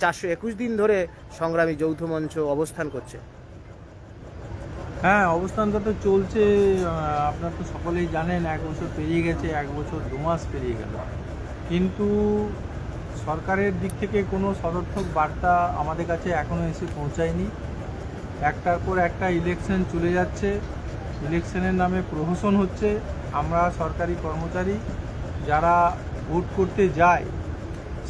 421 দিন ধরে সংগ্রামী যৌথ মঞ্চ অবস্থান করছে। হ্যাঁ, অবস্থানটা তো চলছে। আপনারা তো সকলেই জানেন 1 বছর পেরিয়ে গেছে, 1 বছর 2 মাস পেরিয়ে গেল, কিন্তু সরকারের দিক থেকে কোনো সদর্থক বার্তা আমাদের কাছে এখনও এসে পৌঁছায়নি। একটার পর একটা ইলেকশন চলে যাচ্ছে, ইলেকশনের নামে প্রহসন হচ্ছে। আমরা সরকারি কর্মচারী যারা ভোট করতে যায়,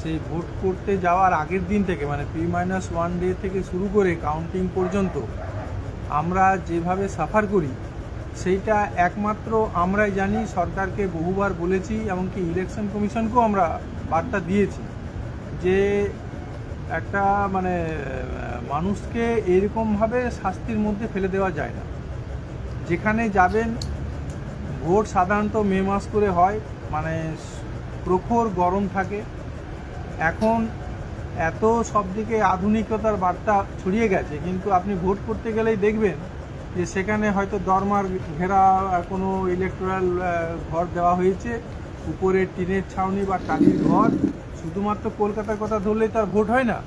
সেই ভোট করতে যাওয়ার আগের দিন থেকে মানে P-1 ডে থেকে শুরু করে কাউন্টিং পর্যন্ত আমরা যেভাবে সাফার করি সেইটা একমাত্র আমরাই জানি। সরকারকে বহুবার বলেছি, এমনকি ইলেকশন কমিশনকেও আমরা বার্তা দিয়েছি যে একটা মানে মানুষকে এরকমভাবে শাস্তির মধ্যে ফেলে দেওয়া যায় না। যেখানে যাবেন, ভোট সাধারণত মে মাস করে হয়, মানে প্রখর গরম থাকে। এখন এত সব দিকে আধুনিকতার বার্তা ছড়িয়ে গেছে, কিন্তু আপনি ভোট করতে গেলেই দেখবেন যে সেখানে হয়তো দরমার ঘেরা কোনো ইলেকট্রাল ঘর দেওয়া হয়েছে, উপরে টিনের ছাউনি বা টালির ঘর। শুধুমাত্র কলকাতার কথা ধরলেই তার ভোট হয় না,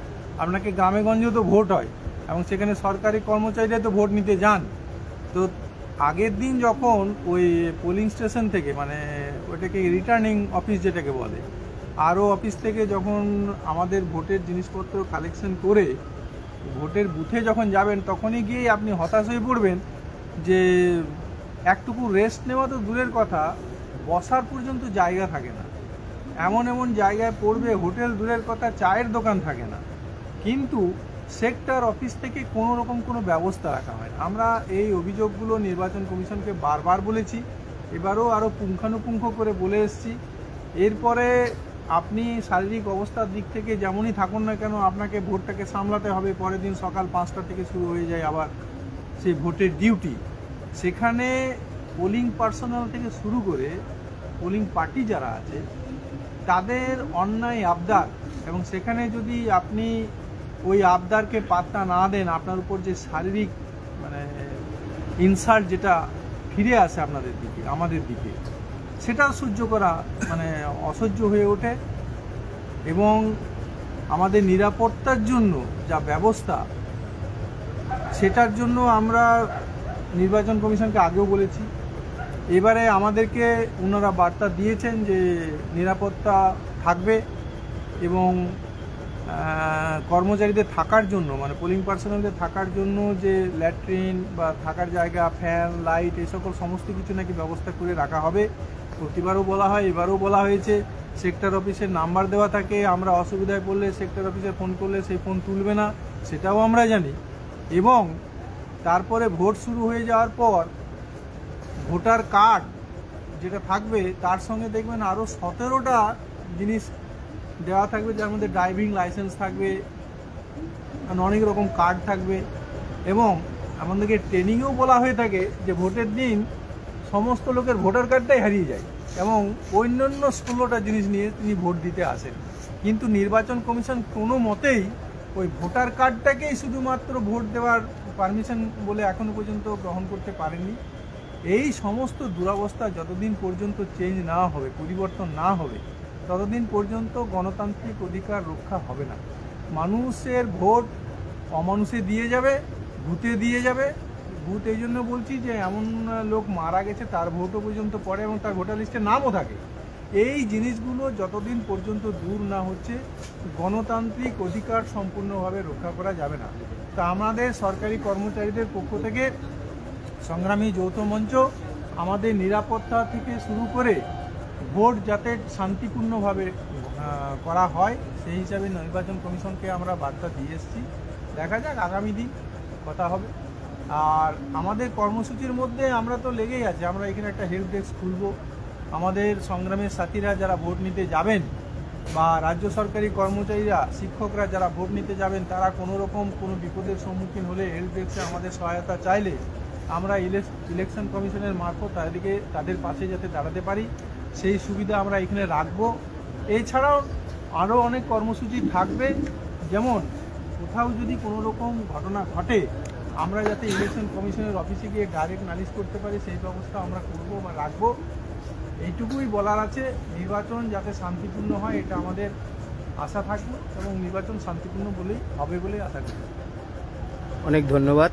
আপনাকে গ্রামে গঞ্জেও তো ভোট হয়, এবং সেখানে সরকারি কর্মচারীরা তো ভোট নিতে যান। তো আগের দিন যখন ওই পোলিং স্টেশন থেকে, মানে ওইটাকে রিটার্নিং অফিস যেটাকে বলে, আরও অফিস থেকে যখন আমাদের ভোটের জিনিসপত্র কালেকশন করে ভোটের বুথে যখন যাবেন, তখনই গিয়েই আপনি হতাশ হয়ে পড়বেন যে একটুকু রেস্ট নেওয়া তো দূরের কথা, বসার পর্যন্ত জায়গা থাকে না। এমন এমন জায়গায় পড়বে, হোটেল দূরের কথা, চায়ের দোকান থাকে না। কিন্তু সেক্টর অফিস থেকে কোনো রকম কোনো ব্যবস্থা রাখা হয় না। আমরা এই অভিযোগগুলো নির্বাচন কমিশনকে বারবার বলেছি, এবারও আরও পুঙ্খানুপুঙ্খ করে বলে এসেছি। এরপরে আপনি শারীরিক অবস্থার দিক থেকে যেমনই থাকুন না কেন, আপনাকে ভোটটাকে সামলাতে হবে। পরের দিন সকাল 5টা থেকে শুরু হয়ে যায় আবার সেই ভোটের ডিউটি। সেখানে পোলিং পার্সোনাল থেকে শুরু করে পোলিং পার্টি যারা আছে তাদের অন্যায় আবদার, এবং সেখানে যদি আপনি ওই আবদারকে পাত্তা না দেন, আপনার উপর যে শারীরিক মানে ইনসাল্ট যেটা ফিরে আসে আপনাদের দিকে, আমাদের দিকে, সেটাও সহ্য করা মানে অসহ্য হয়ে ওঠে। এবং আমাদের নিরাপত্তার জন্য যা ব্যবস্থা, সেটার জন্য আমরা নির্বাচন কমিশনকে আগেও বলেছি। এবারে আমাদেরকে ওনারা বার্তা দিয়েছেন যে নিরাপত্তা থাকবে, এবং কর্মচারীদের থাকার জন্য মানে পোলিং পার্সোনালদের থাকার জন্য যে ল্যাট্রিন বা থাকার জায়গা, ফ্যান, লাইট, এই সকল সমস্ত কিছু নাকি ব্যবস্থা করে রাখা হবে। প্রতিবারও বলা হয়, এবারও বলা হয়েছে। সেক্টর অফিসের নাম্বার দেওয়া থাকে, আমরা অসুবিধায় পড়লে সেক্টর অফিসে ফোন করলে সেই ফোন তুলবে না, সেটাও আমরা জানি। এবং তারপরে ভোট শুরু হয়ে যাওয়ার পর ভোটার কার্ড যেটা থাকবে, তার সঙ্গে দেখবেন আরও 17টা জিনিস দেওয়া থাকবে, যার মধ্যে ড্রাইভিং লাইসেন্স থাকবে, অনেক রকম কার্ড থাকবে। এবং আমাদেরকে ট্রেনিংয়েও বলা হয়ে থাকে যে ভোটের দিন সমস্ত লোকের ভোটার কার্ডটাই হারিয়ে যায়, এবং অন্যান্য 16টা জিনিস নিয়ে তিনি ভোট দিতে আসেন। কিন্তু নির্বাচন কমিশন কোনো মতেই ওই ভোটার কার্ডটাকেই শুধুমাত্র ভোট দেওয়ার পারমিশন বলে এখনও পর্যন্ত গ্রহণ করতে পারেননি। এই সমস্ত দুরবস্থা যতদিন পর্যন্ত চেঞ্জ না হবে, পরিবর্তন না হবে, ততদিন পর্যন্ত গণতান্ত্রিক অধিকার রক্ষা হবে না। মানুষের ভোট অমানুষে দিয়ে যাবে, ভূতে দিয়ে যাবে। ভূত এই জন্য বলছি যে এমন লোক মারা গেছে তার ভোটও পর্যন্ত পড়ে এবং তার ভোটার লিস্টে নামও থাকে। এই জিনিসগুলো যতদিন পর্যন্ত দূর না হচ্ছে, গণতান্ত্রিক অধিকার সম্পূর্ণভাবে রক্ষা করা যাবে না। তা আমাদের সরকারি কর্মচারীদের পক্ষ থেকে সংগ্রামী যৌথ মঞ্চ আমাদের নিরাপত্তা থেকে শুরু করে ভোট যাতে শান্তিপূর্ণভাবে করা হয়, সেই হিসাবে নির্বাচন কমিশনকে আমরা বার্তা দিয়ে এসেছি। দেখা যাক, আগামী দিন কথা হবে। আর আমাদের কর্মসূচির মধ্যে আমরা তো লেগেই আছি। আমরা এখানে একটা হেল্প ডেস্ক খুলব। আমাদের সংগ্রামের সাথীরা যারা ভোট নিতে যাবেন, বা রাজ্য সরকারি কর্মচারীরা, শিক্ষকরা যারা ভোট নিতে যাবেন, তারা কোনো রকম কোনো বিপদের সম্মুখীন হলে হেল্প ডেস্কে আমাদের সহায়তা চাইলে আমরা ইলেকশন কমিশনের মারফত তাদের পাশে যাতে দাঁড়াতে পারি, সেই সুবিধা আমরা এখানে রাখবো। এছাড়াও আরও অনেক কর্মসূচি থাকবে, যেমন কোথাও যদি কোনো রকম ঘটনা ঘটে, আমরা যাতে ইলেকশন কমিশনের অফিসে গিয়ে ডাইরেক্ট নালিশ করতে পারি, সেই ব্যবস্থা আমরা করব বা রাখবো। এইটুকুই বলার আছে। নির্বাচন যাতে শান্তিপূর্ণ হয়, এটা আমাদের আশা থাকবে এবং নির্বাচন শান্তিপূর্ণ বলেই হবে বলেই আশা করি। অনেক ধন্যবাদ।